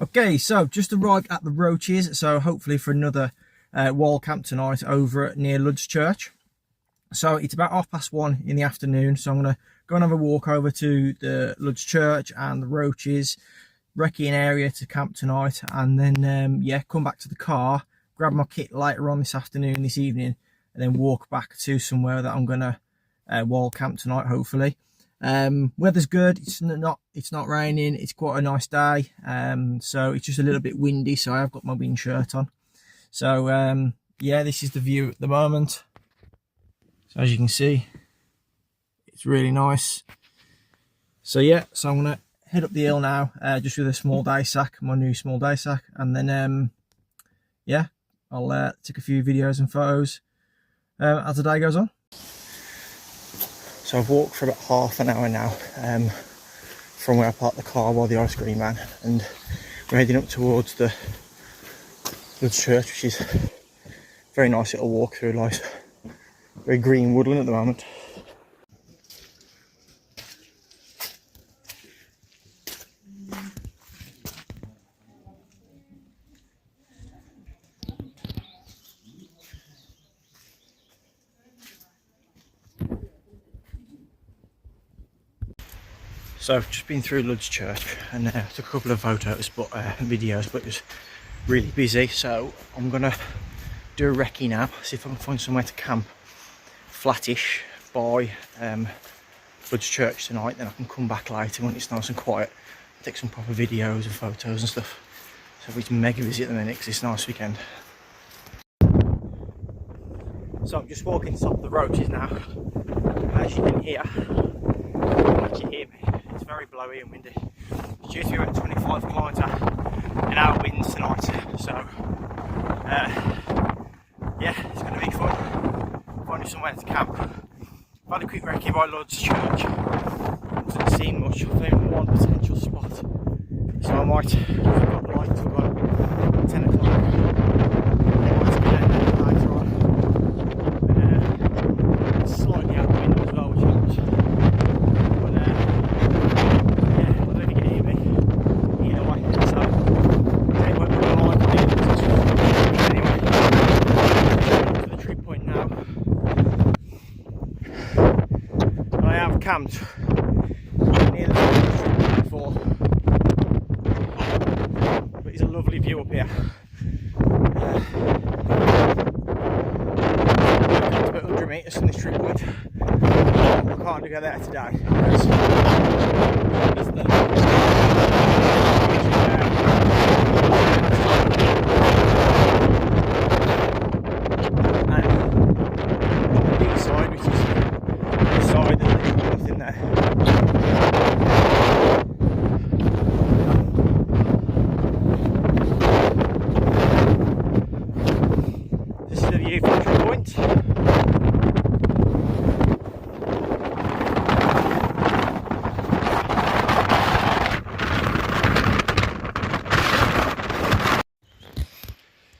Okay, so just arrived at the Roaches, so hopefully for another wall camp tonight over near Luds Church. So it's about 1:30 in the afternoon, so I'm going to go and have a walk over to the Luds Church and the Roaches, recce an area to camp tonight, and then yeah, come back to the car, grab my kit later on this evening, and then walk back to somewhere that I'm going to wall camp tonight, hopefully. Weather's good, it's not raining, it's quite a nice day, so it's just a little bit windy, so I've got my wind shirt on. So yeah, this is the view at the moment. So as you can see, it's really nice. So yeah, so I'm gonna head up the hill now, just with a small day sack, my new small day sack, and then yeah, I'll take a few videos and photos as the day goes on. So I've walked for about half an hour now from where I parked the car by the ice cream van, and we're heading up towards the church, which is a very nice little walk through, like very green woodland at the moment. So I've just been through Luds Church and took a couple of photos, but videos, but it was really busy. So I'm gonna do a recce now, see if I can find somewhere to camp flattish by Luds Church tonight. Then I can come back later when it's nice and quiet, take some proper videos and photos and stuff. So it's mega busy at the minute because it's a nice weekend. So I'm just walking to the top of the Roaches now. As you can hear, it's very blowy and windy. It's due to be about 25 km/h winds tonight, so yeah, it's going to be fun finding somewhere to camp. I've had a quick recce by Luds Church, doesn't seem much. I've found one potential spot, so I might, if I've got the light till about 10 o'clock, I might get in later on. It's slightly out of wind as well, which helps. Camped near the tree before, but it's a lovely view up here. I've got about 100 metres from this tree point. I can't go there today.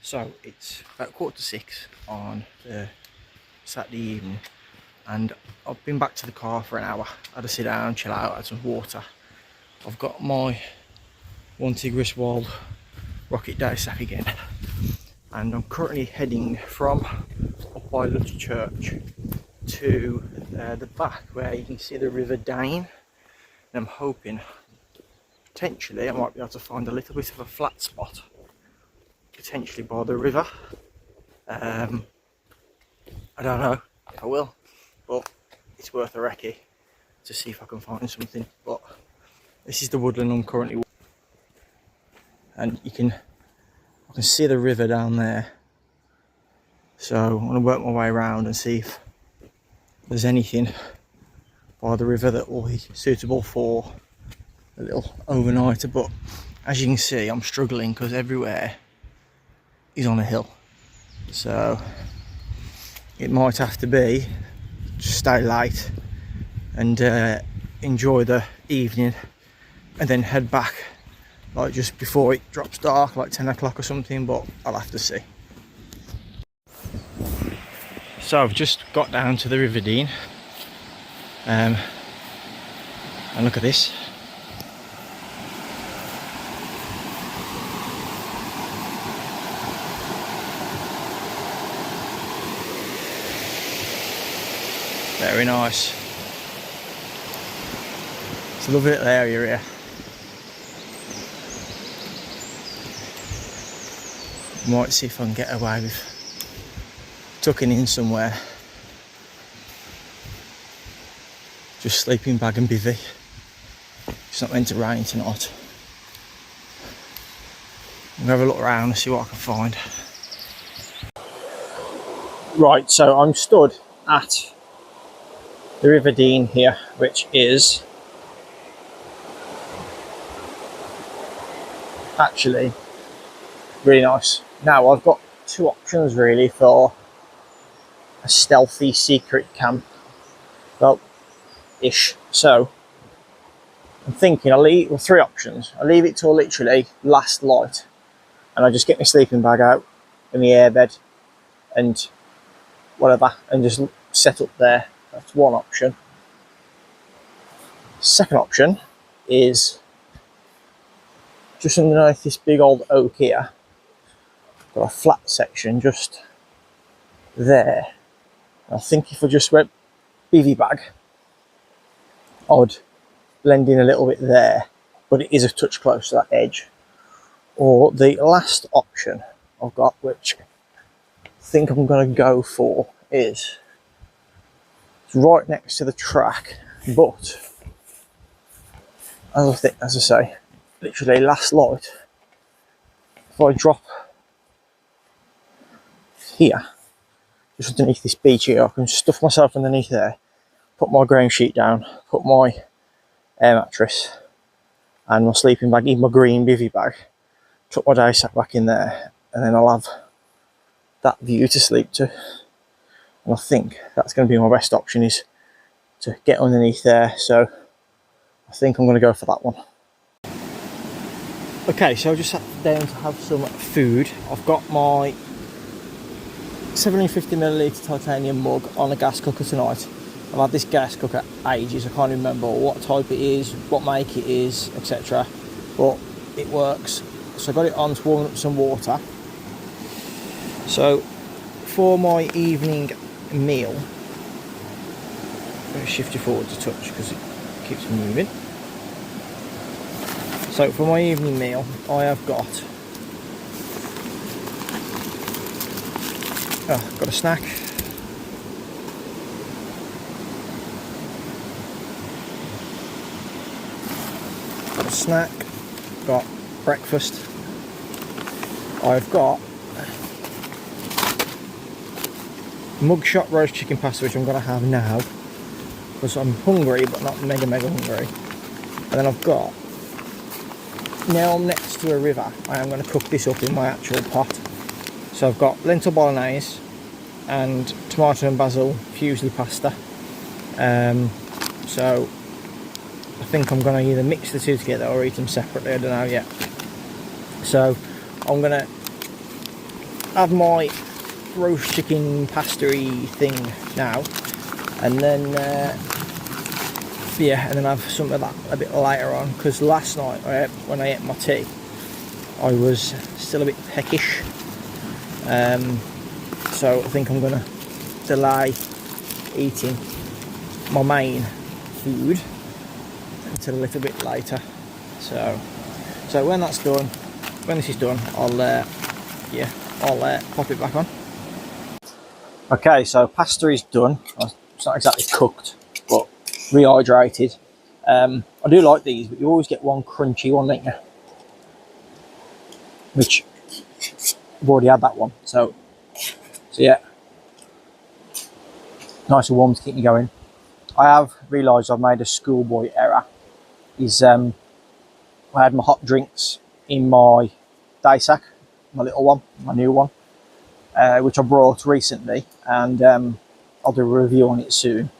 So it's about 5:45 on Saturday evening, and I've been back to the car for an hour. I had to sit down, chill out, had some water. I've got my 1 Tigris wall rocket day sack again, and I'm currently heading from up by Luds Church to the back where you can see the River Dane, and I'm hoping potentially I might be able to find a little bit of a flat spot, potentially by the river. I don't know if I will, but it's worth a recce to see if I can find something. But this is the woodland I'm currently, and I can see the river down there. So I'm going to work my way around and see if there's anything by the river that will be suitable for a little overnighter. But as you can see, I'm struggling because everywhere is on a hill, so it might have to be just stay late and enjoy the evening, and then head back like just before it drops dark, like 10 o'clock or something, but I'll have to see. So I've just got down to the River Dane, and look at this. Very nice. It's a lovely little area here. Might see if I can get away with tucking in somewhere. Just sleeping bag and bivvy. It's not meant to rain tonight. I'm gonna have a look around and see what I can find. Right, so I'm stood at the River Dean here, which is actually really nice. Now I've got two options really for a stealthy secret camp. Well, ish. So I'm thinking three options. I'll leave it till literally last light, and I just get my sleeping bag out in the airbed and whatever, and just set up there. That's one option. Second option is just underneath this big old oak here. Got a flat section just there. I think if I just went bivvy bag, I'd blend in a little bit there, but it is a touch close to that edge. Or the last option I've got, which I think I'm going to go for, is it's right next to the track, but as I say, literally last light, if I drop here, just underneath this beach here, I can stuff myself underneath there, put my ground sheet down, put my air mattress and my sleeping bag in my green bivvy bag, tuck my day sack back in there, and then I'll have that view to sleep to. And I think that's going to be my best option, is to get underneath there. So I think I'm going to go for that one. Okay, so I just sat down to have some food. I've got my 750ml titanium mug on a gas cooker tonight. I've had this gas cooker ages. I can't remember what type it is, what make it is, etc. But it works. So I got it on to warm up some water. So for my evening meal, I'm going to shift you forward to touch because it keeps moving. So for my evening meal, I have got a snack. Got a snack. Got breakfast. I've got mugshot roast chicken pasta, which I'm going to have now because I'm hungry but not mega hungry. And then I've got, now I'm next to a river, I am going to cook this up in my actual pot. So I've got lentil bolognese and tomato and basil fusilli pasta. So I think I'm going to either mix the two together or eat them separately, I don't know yet. So I'm going to have my roast chicken pasta-y thing now, and then and then have some of that a bit later on, because last night when I ate my tea I was still a bit peckish, so I think I'm going to delay eating my main food until a little bit later. So when that's done, when this is done, I'll pop it back on. Okay, so pasta is done. It's not exactly cooked, but rehydrated. I do like these, but you always get one crunchy one, don't you? Which I've already had that one. So yeah, nice and warm to keep me going. I have realised I've made a schoolboy error. I had my hot drinks in my day sack, my little one, my new one, which I brought recently, and I'll do a review on it soon.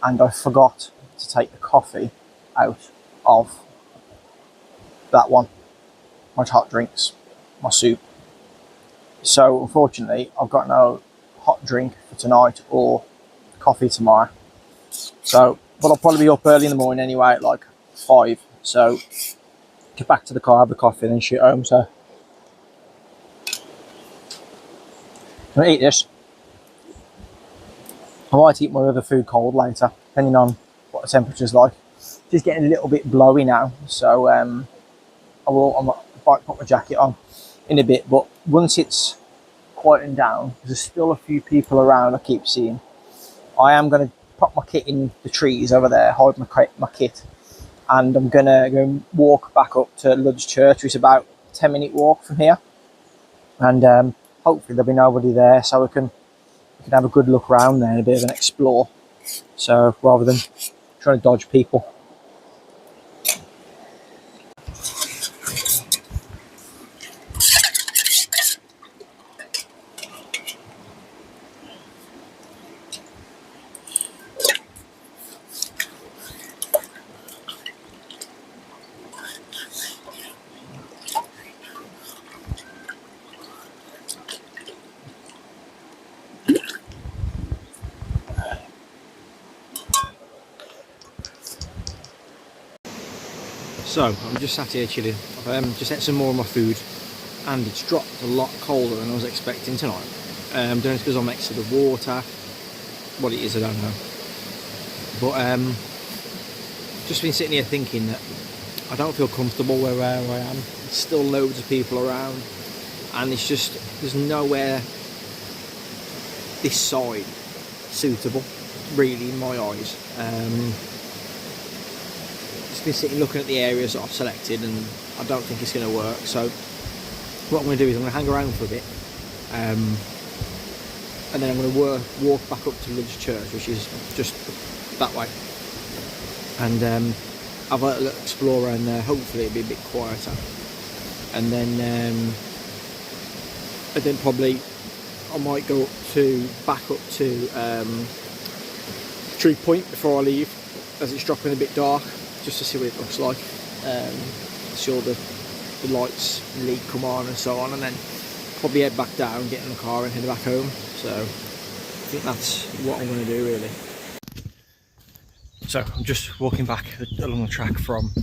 And I forgot to take the coffee out of that one, my hot drinks, my soup. So unfortunately, I've got no hot drink for tonight or coffee tomorrow. So, but I'll probably be up early in the morning anyway, at like 5. So get back to the car, have a coffee, and then shoot home. So I'm gonna eat this. I might eat my other food cold later, depending on what the temperature's like. Just getting a little bit blowy now, so I might put my jacket on in a bit, but once it's quieting down, there's still a few people around I keep seeing. I am going to pop my kit in the trees over there, hide my kit, and I'm going to go and walk back up to Luds Church, which is about a 10-minute walk from here, and hopefully there'll be nobody there, so we can have a good look around there and a bit of an explore, so rather than trying to dodge people. So I'm just sat here chilling. I've just ate some more of my food, and it's dropped a lot colder than I was expecting tonight. Don't know if it's because I'm next to the water. What it is, I don't know. But just been sitting here thinking that I don't feel comfortable where I am. There's still loads of people around, and it's just, there's nowhere this side suitable, really, in my eyes. Been sitting looking at the areas that I've selected, and I don't think it's going to work. So what I'm going to do is I'm going to hang around for a bit, and then I'm going to walk back up to Luds Church, which is just that way, and have a little explore around there. Hopefully it'll be a bit quieter, and then probably I might go back up to Tree Point before I leave, as it's dropping a bit dark, just to see what it looks like, see all the lights lead come on and so on, and then probably head back down, get in the car and head back home. So I think that's what I'm going to do, really. So I'm just walking back along the track from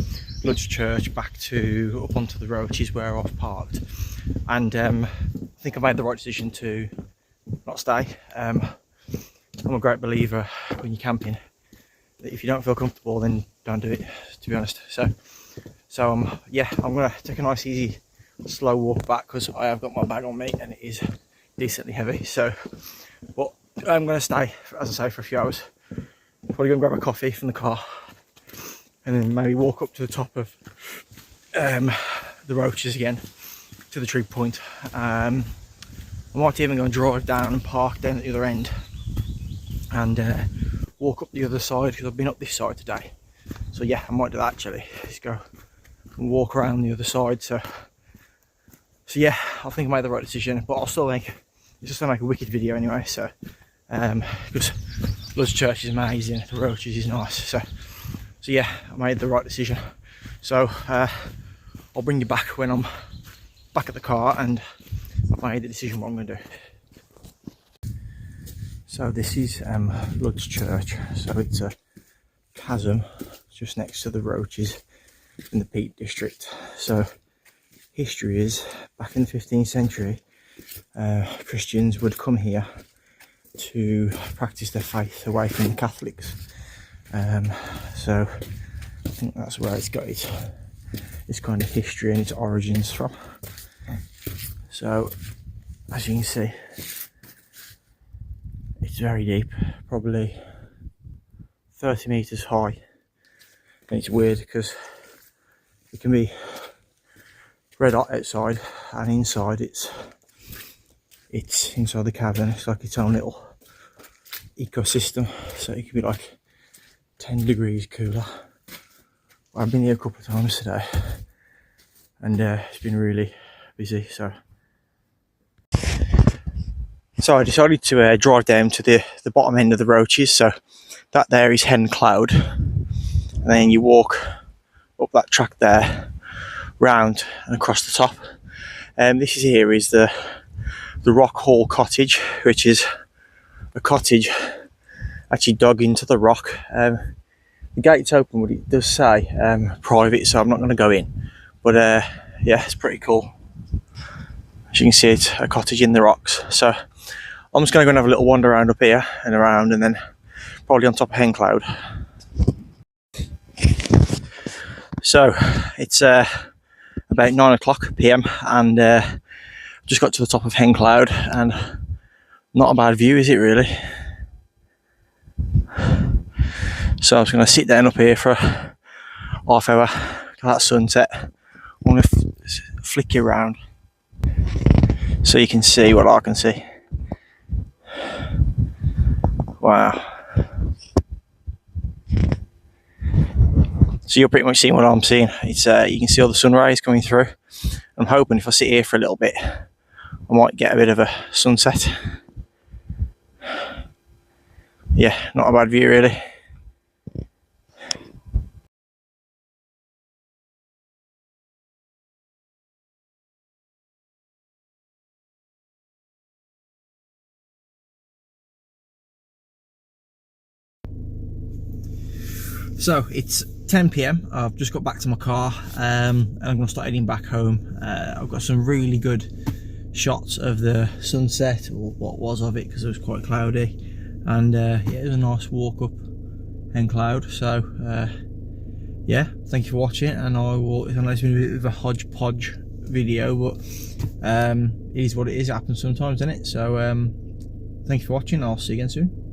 Luds Church back to up onto the Roaches where I've parked, and I think I made the right decision to not stay. I'm a great believer when you're camping that if you don't feel comfortable, then don't do it, to be honest. So yeah, I'm gonna take a nice easy slow walk back, because I have got my bag on me and it is decently heavy. So but I'm gonna stay, as I say, for a few hours. Probably gonna grab a coffee from the car, and then maybe walk up to the top of the Roaches again, to the Tree Point. I might even go and drive down and park down at the other end, and walk up the other side, because I've been up this side today. So yeah, I might do that actually. Just go and walk around the other side. So yeah, I think I made the right decision, but I'll still make a wicked video anyway. So because Luds Church is amazing, the Roaches is nice. So yeah, I made the right decision. So I'll bring you back when I'm back at the car and I've made the decision what I'm going to do. So this is Luds Church. So it's a chasm just next to the Roaches in the Peak District. So history is, back in the 15th century, Christians would come here to practice their faith away from the Catholics. So I think that's where it's got its kind of history and its origins from. So as you can see, it's very deep, probably 30 meters high, and it's weird because it can be red hot outside, and inside it's inside the cavern. It's like its own little ecosystem, so it could be like 10 degrees cooler. I've been here a couple of times today, and it's been really busy. So I decided to drive down to the bottom end of the Roaches. So that there is Hen Cloud, and then you walk up that track there, round and across the top. This here is the Rock Hall Cottage, which is a cottage actually dug into the rock. The gate's open, but it does say private, so I'm not going to go in. But yeah, it's pretty cool. As you can see, it's a cottage in the rocks. So I'm just going to go and have a little wander around up here and around, and then probably on top of Hen Cloud. So it's about 9 o'clock PM, and just got to the top of Hen Cloud, and not a bad view, is it really? So I was going to sit down up here for a half hour till that sunset. I'm going to flick you around so you can see what I can see. Wow. So you're pretty much seeing what I'm seeing. It's you can see all the sun rays coming through. I'm hoping if I sit here for a little bit, I might get a bit of a sunset. Yeah, not a bad view really. So it's 10 PM. I've just got back to my car, and I'm going to start heading back home. I've got some really good shots of the sunset, or what was of it, because it was quite cloudy. And yeah, it was a nice walk up Hen Cloud. So yeah, thank you for watching, and I know it's been a bit of a hodgepodge video, but it is what it is. It happens sometimes, doesn't it? So thank you for watching. I'll see you again soon.